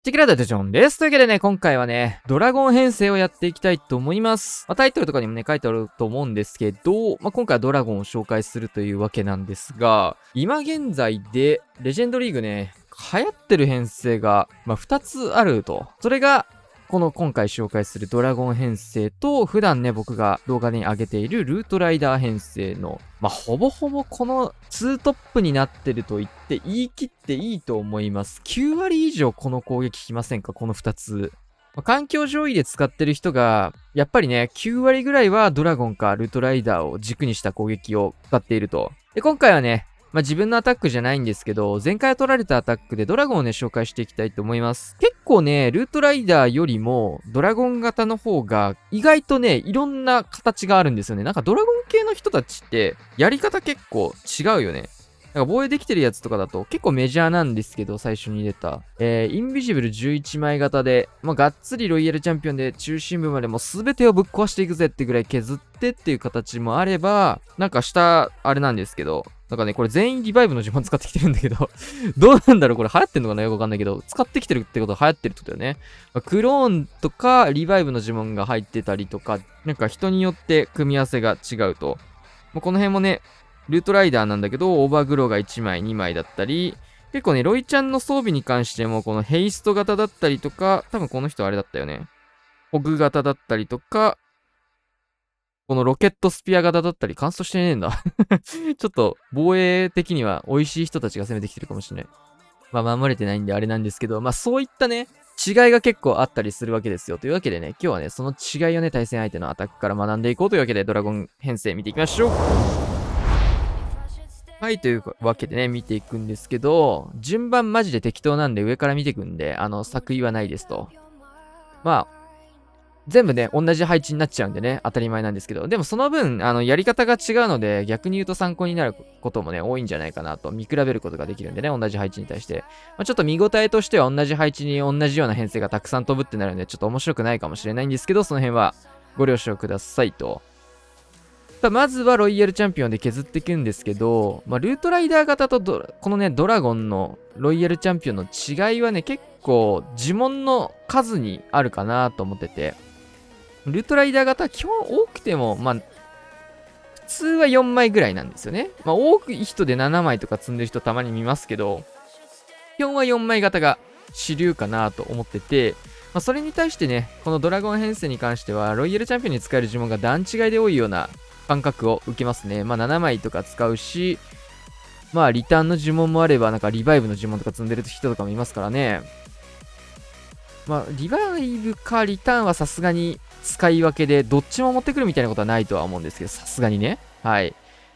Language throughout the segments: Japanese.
チキラダテジョンです。というわけでね、今回はね、ドラゴン編成をやっていきたいと思います。タイトルとかにもね、書いてあると思うんですけど、今回はドラゴンを紹介するというわけなんですが、今現在で、レジェンドリーグね、流行ってる編成が、2つあると。それが、今回紹介するドラゴン編成と、普段ね、僕が動画に上げているルートライダー編成の、ほぼほぼこの2トップになってると言って言い切っていいと思います。9割以上この攻撃効きませんか？この2つ。環境上位で使ってる人が、やっぱりね、9割ぐらいはドラゴンかルートライダーを軸にした攻撃を使っていると。で、今回はね、自分のアタックじゃないんですけど、前回取られたアタックでドラゴンをね、紹介していきたいと思います。結構ね、ルートライダーよりも、ドラゴン型の方が、意外とね、いろんな形があるんですよね。なんかドラゴン系の人たちって、やり方結構違うよね。なんか防衛できてるやつとかだと結構メジャーなんですけど、最初に出た。インビジブル11枚型で、がっつりロイヤルチャンピオンで中心部までもう全てをぶっ壊していくぜってぐらい削ってっていう形もあれば、なんか下、あれなんですけど、なんかね、これ全員リバイブの呪文使ってきてるんだけどどうなんだろうこれ流行ってんのかなよくわかんないけど、使ってきてるってことは流行ってるってことだよね。クローンとかリバイブの呪文が入ってたりとか、なんか人によって組み合わせが違うと。この辺もね、ルートライダーなんだけど、オーバーグローが1枚、2枚だったり、結構ね、ロイちゃんの装備に関しても、このヘイスト型だったりとか、多分この人あれだったよね。ホグ型だったりとか、このロケットスピア型だったり、乾燥してねえんだちょっと、防衛的には美味しい人たちが攻めてきてるかもしれない。守れてないんであれなんですけど、そういったね、違いが結構あったりするわけですよ。というわけでね、今日はね、その違いをね、対戦相手のアタックから学んでいこうというわけで、ドラゴン編成見ていきましょう。はい、というわけでね、見ていくんですけど、順番マジで適当なんで上から見ていくんで、作為はないですと。全部ね、同じ配置になっちゃうんでね、当たり前なんですけど、でもその分、やり方が違うので、逆に言うと参考になることもね、多いんじゃないかなと、見比べることができるんでね、同じ配置に対して。ちょっと見応えとしては同じ配置に同じような編成がたくさん飛ぶってなるんで、ちょっと面白くないかもしれないんですけど、その辺はご了承くださいと。まずはロイヤルチャンピオンで削っていくんですけど、ルートライダー型とこのね、ドラゴンのロイヤルチャンピオンの違いはね、結構呪文の数にあるかなと思ってて、ルートライダー型は基本多くても、普通は4枚ぐらいなんですよね。多くい人で7枚とか積んでる人たまに見ますけど、基本は4枚型が主流かなと思ってて、それに対してね、このドラゴン編成に関しては、ロイヤルチャンピオンに使える呪文が段違いで多いような感覚を受けますね。7枚とか使うし、リターンの呪文もあれば、なんかリバイブの呪文とか積んでる人とかもいますからね。リバイブかリターンはさすがに使い分けで、どっちも持ってくるみたいなことはないとは思うんですけど、さすがにね。はい。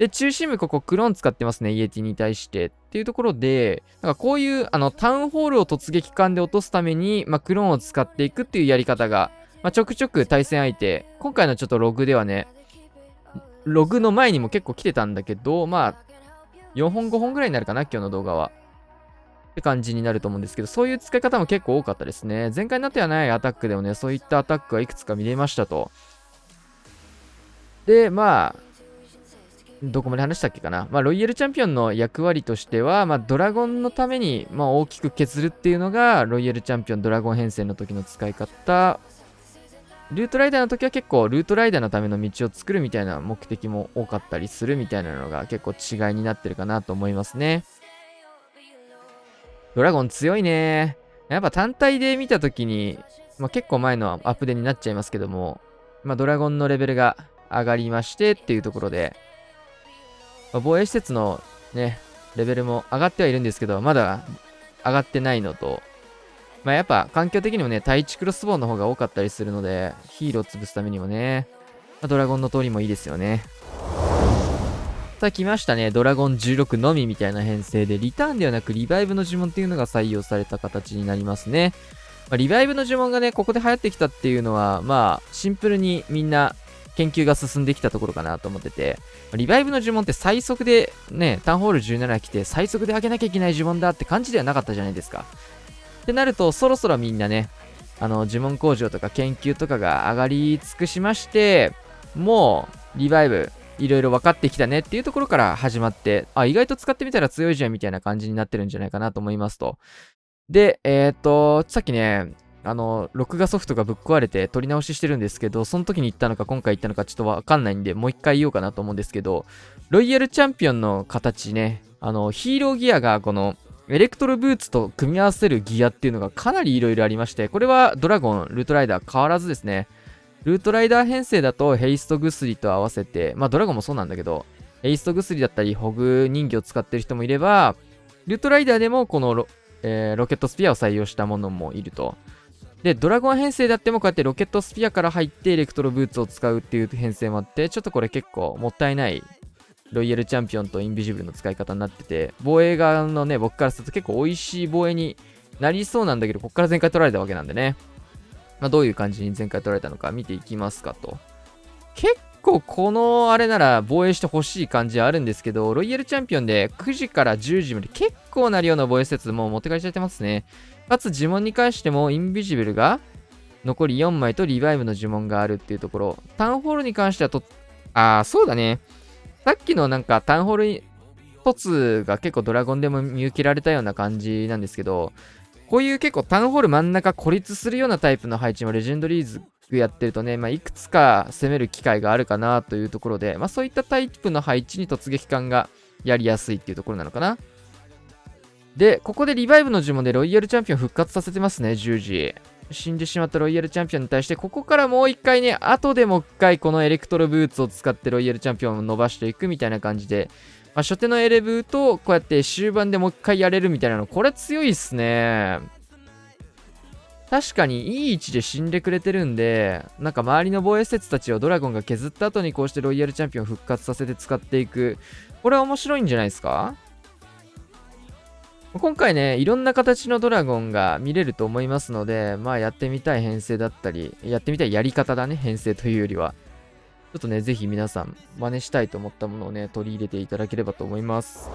で、中心部ここクローン使ってますね、イエティに対して。っていうところで、なんかこういう、タウンホールを突撃艦で落とすために、クローンを使っていくっていうやり方が、ちょくちょく対戦相手、今回のちょっとログではね、ログの前にも結構来てたんだけど、4本5本ぐらいになるかな、今日の動画は。って感じになると思うんですけど、そういう使い方も結構多かったですね。前回になってはないアタックでもね、そういったアタックがいくつか見れましたと。で、どこまで話したっけかな。ロイヤルチャンピオンの役割としては、ドラゴンのために、大きく削るっていうのが、ロイヤルチャンピオンドラゴン編成の時の使い方。ルートライダーの時は結構、ルートライダーのための道を作るみたいな目的も多かったりするみたいなのが結構違いになってるかなと思いますね。ドラゴン強いね。やっぱ単体で見たときに、結構前のアップデになっちゃいますけども、ドラゴンのレベルが上がりましてっていうところで、防衛施設のね、レベルも上がってはいるんですけど、まだ上がってないのと、やっぱ環境的にもね、対地クロスボウンの方が多かったりするので、ヒーローを潰すためにもね、ドラゴンの通りもいいですよね。さあ来ましたね。ドラゴン16のみみたいな編成で、リターンではなくリバイブの呪文っていうのが採用された形になりますね。リバイブの呪文がね、ここで流行ってきたっていうのは、シンプルにみんな研究が進んできたところかなと思ってて、リバイブの呪文って最速でね、タウンホール17来て最速で開けなきゃいけない呪文だって感じではなかったじゃないですか。ってなると、そろそろみんなね、呪文工場とか研究とかが上がり尽くしまして、もう、リバイブ、いろいろ分かってきたねっていうところから始まって、意外と使ってみたら強いじゃんみたいな感じになってるんじゃないかなと思いますと。で、さっきね、録画ソフトがぶっ壊れて撮り直ししてるんですけど、その時に言ったのか今回言ったのかちょっとわかんないんで、もう一回言おうかなと思うんですけど、ロイヤルチャンピオンの形ね、ヒーローギアがこの、エレクトロブーツと組み合わせるギアっていうのがかなり色々ありまして、これはドラゴン、ルートライダー変わらずですね。ルートライダー編成だとヘイスト薬と合わせて、まあドラゴンもそうなんだけど、ヘイスト薬だったりホグ人形を使ってる人もいれば、ルートライダーでもこのロケットスピアを採用したものもいると。で、ドラゴン編成であってもこうやってロケットスピアから入ってエレクトロブーツを使うっていう編成もあって、ちょっとこれ結構もったいないロイヤルチャンピオンとインビジブルの使い方になってて、防衛側のね、僕からすると結構美味しい防衛になりそうなんだけど、こっから前回取られたわけなんでね。まあ、どういう感じに前回取られたのか見ていきますかと。結構このあれなら防衛してほしい感じはあるんですけど、ロイヤルチャンピオンで9時から10時まで結構な量の防衛施設もう持って帰っちゃってますね。かつ呪文に関してもインビジブルが残り4枚とリバイブの呪文があるっていうところ。タウンホールに関してはそうだね。さっきのなんかタウンホール凸が結構ドラゴンでも見受けられたような感じなんですけど、こういう結構タウンホール真ん中孤立するようなタイプの配置もレジェンドリーズやってるとね、まあ、いくつか攻める機会があるかなというところで、まあ、そういったタイプの配置に突撃艦がやりやすいっていうところなのかな。で、ここでリバイブの呪文でロイヤルチャンピオン復活させてますね、10時。死んでしまったロイヤルチャンピオンに対して、ここからもう一回ね、後でもう一回このエレクトロブーツを使ってロイヤルチャンピオンを伸ばしていくみたいな感じで、まあ、初手のエレブとこうやって終盤でもう一回やれるみたいなの、これ強いっすね。確かにいい位置で死んでくれてるんで、なんか周りの防衛施設たちをドラゴンが削った後にこうしてロイヤルチャンピオンを復活させて使っていく。これは面白いんじゃないですか？今回ね、いろんな形のドラゴンが見れると思いますので、まあやってみたい編成だったり、やってみたいやり方だね、編成というよりは。ちょっとね、ぜひ皆さん真似したいと思ったものをね、取り入れていただければと思います。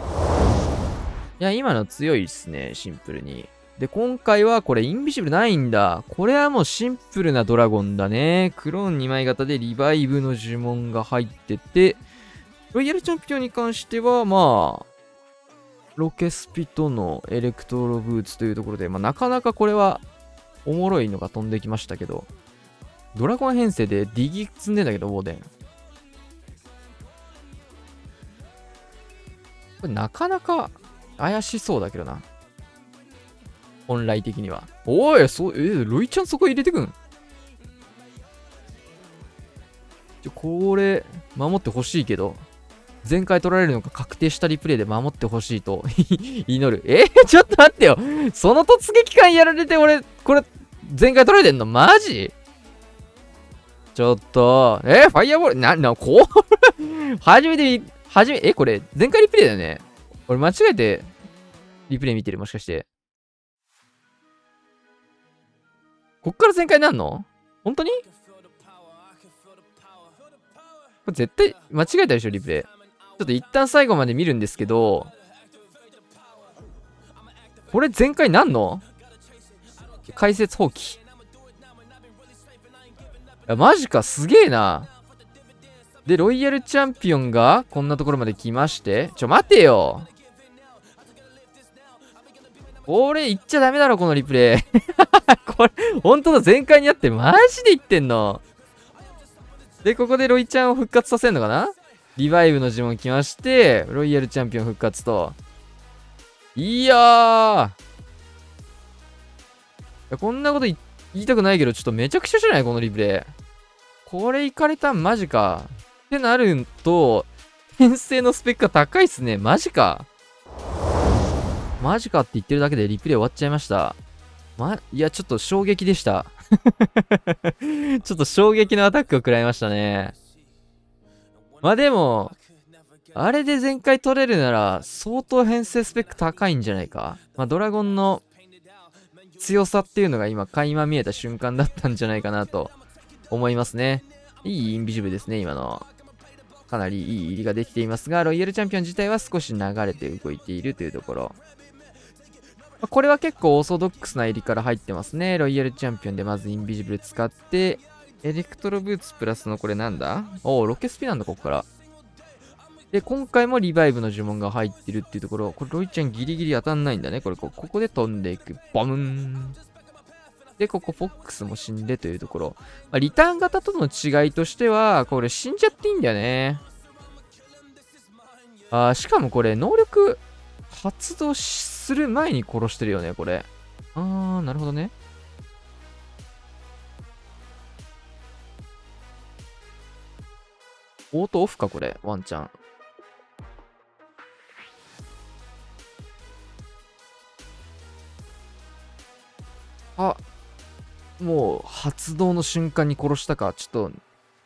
いや、今の強いっすね、シンプルに。で、今回はこれインビジブルないんだ。これはもうシンプルなドラゴンだね。クローン2枚型でリバイブの呪文が入ってて、ロイヤルチャンピオンに関しては、まあ、ロケスピとのエレクトロブーツというところで、まあ、なかなかこれはおもろいのが飛んできましたけど、ドラゴン編成でディギ積んでんだけど、ウォーデン。これなかなか怪しそうだけどな。本来的には。おい、ロイちゃんそこ入れてくん？これ、守ってほしいけど、前回取られるのが確定したリプレイで守ってほしいと祈る。ちょっと待ってよ。その突撃艦やられて俺、これ、前回取られてんのマジ？ちょっと、ファイヤーボール、こうこれ、前回リプレイだよね。俺間違えて、リプレイ見てる、もしかして。こっから前回なんの？本当に？これ絶対間違えたでしょ、リプレイ。ちょっと一旦最後まで見るんですけど、これ前回なんの？解説放棄。マジか、すげえな。で、ロイヤルチャンピオンがこんなところまで来まして。待てよ。これ言っちゃダメだろ、このリプレイ。これ、ほんとだ、前回にあって、マジで言ってんの。で、ここでロイちゃんを復活させるのかな？リバイブの呪文来まして、ロイヤルチャンピオン復活と。いやー。こんなこと言いたくないけど、ちょっとめちゃくちゃじゃないこのリプレイ。これいかれたんマジか。ってなると、編成のスペックが高いっすね。マジか。マジかって言ってるだけでリプレイ終わっちゃいました。いや、ちょっと衝撃でした。ちょっと衝撃のアタックを食らいましたね。まあでも、あれで全回取れるなら、相当編成スペック高いんじゃないか。まあドラゴンの強さっていうのが今、垣間見えた瞬間だったんじゃないかなと思いますね。いいインビジブルですね、今の。かなりいい入りができていますが、ロイヤルチャンピオン自体は少し流れて動いているというところ。これは結構オーソドックスな入りから入ってますね。ロイヤルチャンピオンでまずインビジブル使って、エレクトロブーツプラスのこれなんだ？ロケスピなんだ、ここから。で、今回もリバイブの呪文が入ってるっていうところ、これロイちゃんギリギリ当たんないんだね。ここで飛んでいく。ボムン。で、ここフォックスも死んでというところ。まあ、リターン型との違いとしては、これ死んじゃっていいんだよね。しかもこれ、能力発動する前に殺してるよね、これ。なるほどね。オートオフか、これ、ワンチャン。もう発動の瞬間に殺したか、ちょっと、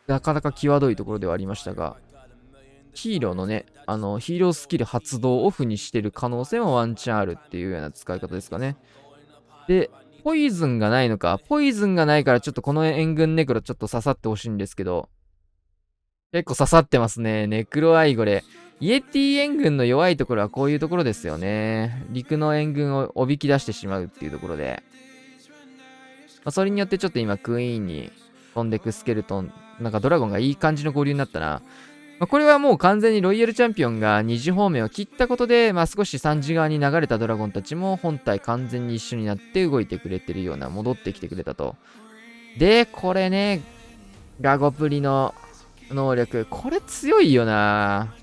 なかなか際どいところではありましたが、ヒーローのね、ヒーロースキル発動をオフにしてる可能性もワンチャンあるっていうような使い方ですかね。で、ポイズンがないのか。ポイズンがないからちょっとこの援軍ネクロちょっと刺さってほしいんですけど、結構刺さってますね。ネクロアイゴレ。イエティ援軍の弱いところはこういうところですよね。陸の援軍をおびき出してしまうっていうところで。それによってちょっと今クイーンに飛んでくスケルトン、なんかドラゴンがいい感じの合流になったな。これはもう完全にロイヤルチャンピオンが2次方面を切ったことで、少し3次側に流れたドラゴンたちも本体完全に一緒になって動いてくれてるような、戻ってきてくれたと。で、これね、ガゴプリの能力、これ強いよな。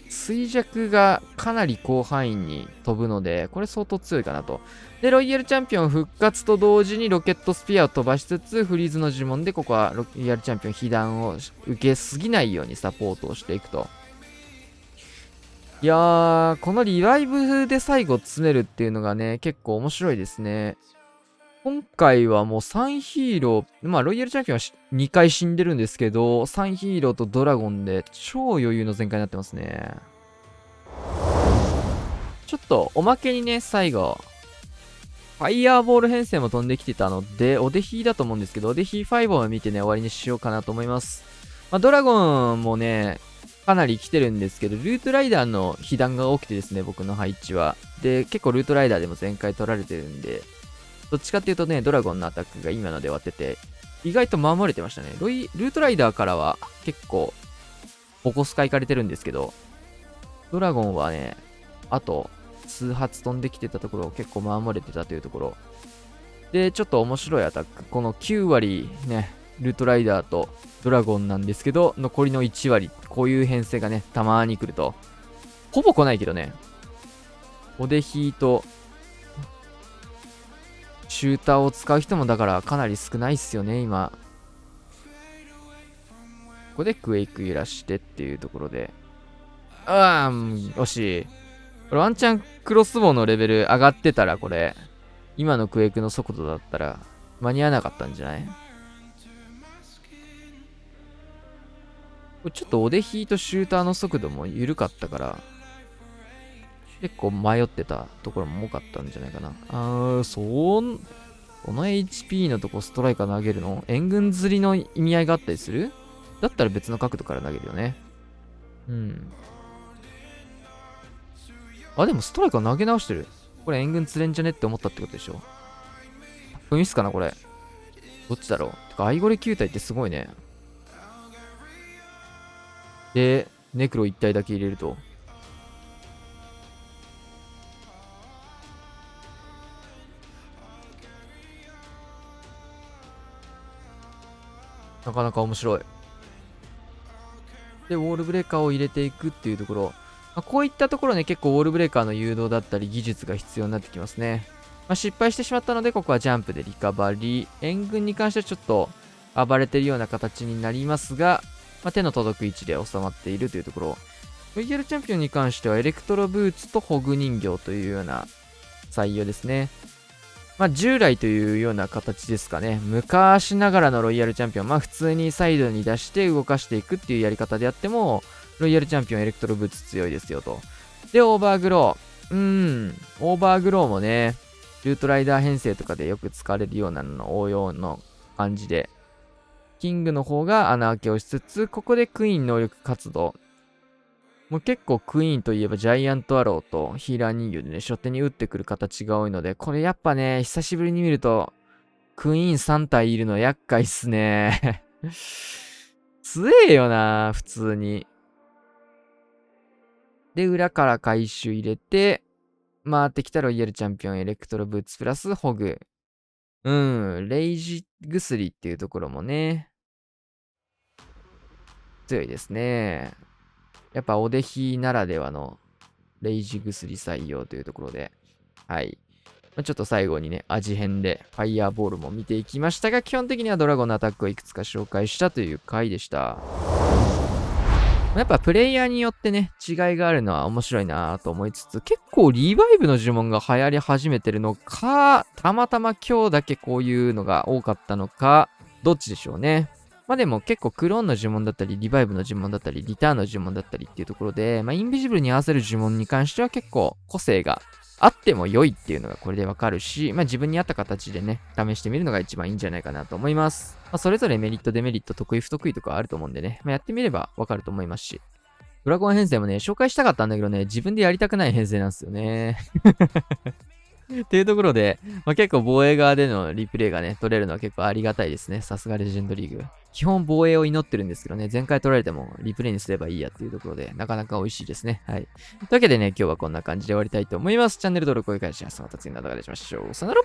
衰弱がかなり広範囲に飛ぶので、これ相当強いかなと。で、ロイヤルチャンピオン復活と同時にロケットスピアを飛ばしつつ、フリーズの呪文でここはロイヤルチャンピオン被弾を受けすぎないようにサポートをしていくと。いやー、このリバイブで最後詰めるっていうのがね、結構面白いですね。今回はもう3ヒーロー、ロイヤルチャンピオンは2回死んでるんですけど、3ヒーローとドラゴンで超余裕の全開になってますね。ちょっとおまけにね、最後、ファイヤーボール編成も飛んできてたので、オデヒーだと思うんですけど、オデヒー5を見てね、終わりにしようかなと思います。ドラゴンもね、かなり来てるんですけど、ルートライダーの被弾が多くてですね、僕の配置は。で、結構ルートライダーでも全開取られてるんで、どっちかっていうとね、ドラゴンのアタックが今ので終わってて、意外と守れてましたね。ルートライダーからは結構、ボコスカ行かれてるんですけど、ドラゴンはね、あと、数発飛んできてたところを結構守れてたというところ。で、ちょっと面白いアタック。この9割ね、ルートライダーとドラゴンなんですけど、残りの1割、こういう編成がね、たまーに来ると。ほぼ来ないけどね。オデヒーと、シューターを使う人もだからかなり少ないっすよね、今。ここでクエイク揺らしてっていうところで。惜しい。これワンチャンクロスボウのレベル上がってたらこれ、今のクエイクの速度だったら間に合わなかったんじゃない？これちょっとオデヒーとシューターの速度も緩かったから、結構迷ってたところも多かったんじゃないかな。この HP のとこストライカー投げるの援軍釣りの意味合いがあったりする？だったら別の角度から投げるよね。うん。でもストライカー投げ直してる。これ援軍釣れんじゃねって思ったってことでしょ。これミスかなこれ。どっちだろう。てか、アイゴレ球体ってすごいね。で、ネクロ1体だけ入れると。なかなか面白い。で、ウォールブレーカーを入れていくっていうところ。こういったところね、結構ウォールブレーカーの誘導だったり技術が必要になってきますね。失敗してしまったので、ここはジャンプでリカバリー。援軍に関してはちょっと暴れてるような形になりますが、手の届く位置で収まっているというところ。VL チャンピオンに関してはエレクトロブーツとホグ人形というような採用ですね。従来というような形ですかね。昔ながらのロイヤルチャンピオン。普通にサイドに出して動かしていくっていうやり方であっても、ロイヤルチャンピオンエレクトロブーツ強いですよと。で、オーバーグロー。オーバーグローもね、ルートライダー編成とかでよく使われるようなの応用の感じで、キングの方が穴開けをしつつ、ここでクイーン能力活動。もう結構クイーンといえばジャイアントアローとヒーラー人形でね、初手に打ってくる形が多いので、これやっぱね、久しぶりに見ると、クイーン3体いるの厄介っすね。強えよな、普通に。で、裏から回収入れて、回ってきたロイヤルチャンピオン、エレクトロブーツプラスホグ。レイジ薬っていうところもね、強いですね。やっぱおでひならではのレイジ薬採用というところで、はい。ちょっと最後にね、味変でファイヤーボールも見ていきましたが、基本的にはドラゴンのアタックをいくつか紹介したという回でした。やっぱプレイヤーによってね、違いがあるのは面白いなと思いつつ、結構リバイブの呪文が流行り始めてるのか、たまたま今日だけこういうのが多かったのか、どっちでしょうね。まあでも結構クローンの呪文だったり、リバイブの呪文だったり、リターンの呪文だったりっていうところで、インビジブルに合わせる呪文に関しては結構個性があっても良いっていうのがこれでわかるし、自分に合った形でね、試してみるのが一番いいんじゃないかなと思います。それぞれメリット、デメリット、得意、不得意とかあると思うんでね、やってみればわかると思いますし。ドラゴン編成もね、紹介したかったんだけどね、自分でやりたくない編成なんですよね。っていうところで、結構防衛側でのリプレイがね、取れるのは結構ありがたいですね。さすがレジェンドリーグ。基本防衛を祈ってるんですけどね、前回取られてもリプレイにすればいいやっていうところで、なかなか美味しいですね。はい。というわけでね、今日はこんな感じで終わりたいと思います。チャンネル登録、高評価、シェア、また次の動画でしましょう。さよなら。